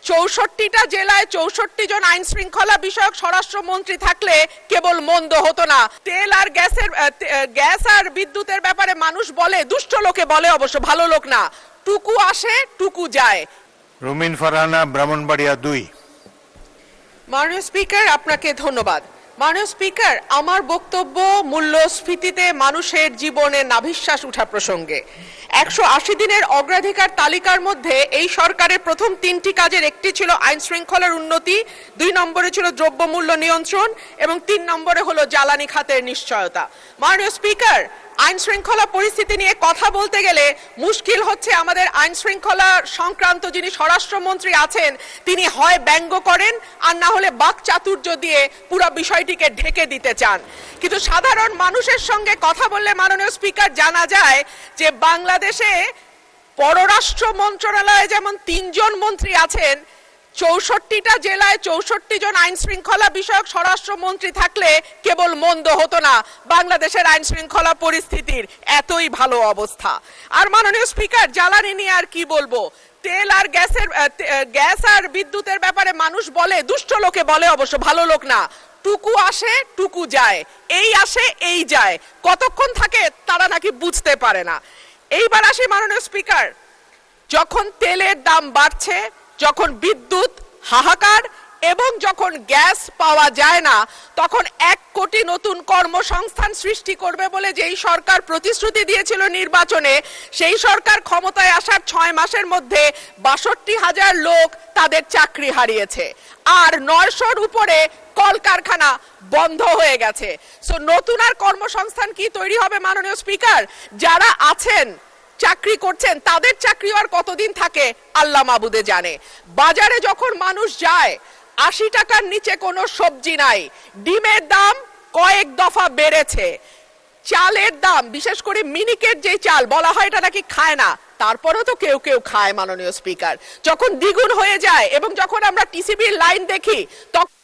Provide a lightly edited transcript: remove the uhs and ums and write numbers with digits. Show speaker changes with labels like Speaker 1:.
Speaker 1: 64টা জেলায় 64 জন আইন শৃঙ্খলা বিষয়ক স্বরাষ্ট্রমন্ত্রী থাকলে কেবল মন্দ হতো না। তেল আর গ্যাস আর বিদ্যুতের ব্যাপারে মানুষ বলে, দুষ্ট লোকে বলে, অবশ্য ভালো লোক না, টুকু আসে টুকু যায়।
Speaker 2: রুমিন ফারহানা, ব্রাহ্মণবাড়িয়া 2।
Speaker 1: মাননীয় স্পিকার, আপনাকে ধন্যবাদ। মাননীয় স্পিকার, আমার বক্তব্য মূল্যস্ফীতিতে মানুষের জীবনে নাভিশ্বাস উঠা প্রসঙ্গে। 180 দিনের অগ্রাধিকার তালিকার মধ্যে এই সরকারের প্রথম 3টি কাজের একটি ছিল আইন শৃঙ্খলার উন্নতি, 2 নম্বরে ছিল দ্রব্যমূল্য নিয়ন্ত্রণ এবং 3 নম্বরে হলো জ্বালানি খাতের নিশ্চয়তা। মাননীয় স্পিকার, আইন শৃঙ্খলা পরিস্থিতি নিয়ে কথা বলতে গেলে মুশকিল হচ্ছে আমাদের আইন শৃঙ্খলা সংক্রান্ত যিনি স্বরাষ্ট্রমন্ত্রী আছেন তিনি হয় ব্যঙ্গ করেন আর না হলে বাকচাতুর্য দিয়ে পুরো বিষয়টিকে ঢেকে দিতে চান। কিন্তু সাধারণ মানুষের সঙ্গে কথা বললে মাননীয় স্পিকার জানা যায় যে বাংলাদেশে পররাষ্ট্র মন্ত্রণালয়ে যেমন 3 জন মন্ত্রী আছেন, 64টা জেলায় 64 জন আইন শৃঙ্খলা বিষয়ক স্বরাষ্ট্রমন্ত্রী থাকলে কেবল মন্দ হতো না বাংলাদেশের আইন শৃঙ্খলা পরিস্থিতির এতই ভালো অবস্থা। আর মাননীয় স্পিকার, জ্বালানি নিয়ে আর কি বলবো, তেল আর গ্যাস আর বিদ্যুতের ব্যাপারে মানুষ বলে, দুষ্ট লোকে বলে, অবশ্য ভালো লোক না, টুকু আসে টুকু যায়, এই আসে এই যায়, কতক্ষণ থাকে তারা নাকি বুঝতে পারে না। এইবার আসি মাননীয় স্পিকার, যখন তেলের দাম বাড়ছে, যখন বিদ্যুৎ হাহাকার এবং যখন গ্যাস পাওয়া যায় না, তখন 1 কোটি নতুন কর্মসংস্থান সৃষ্টি করবে বলে যেই সরকার প্রতিশ্রুতি দিয়েছিল নির্বাচনে, সেই সরকার ক্ষমতায় আসার 6 মাসের মধ্যে 62,000 লোক তাদের চাকরি হারিয়েছে আর 900-র উপরে কলকারখানা বন্ধ হয়ে গেছে। সো নতুন আর কর্মসংস্থান কি তৈরি হবে মাননীয় স্পিকার? যারা আছেন চাকরি করছেন তাদের চাকরি আর কতদিন থাকে আল্লাহ মাবুদে জানে। বাজারে যখন মানুষ যায় 80 টাকার নিচে কোনো সবজি নাই, ডিমের দাম কয়েক দফা বেড়েছে, চালের দাম, বিশেষ করে মিনিকেট যে চাল বলা হয় এটা নাকি খায় না, তারপরেও তো কেউ কেউ খায় মাননীয় স্পিকার, যখন দ্বিগুণ হয়ে যায় এবং যখন আমরা টিসিবির লাইন দেখি তখন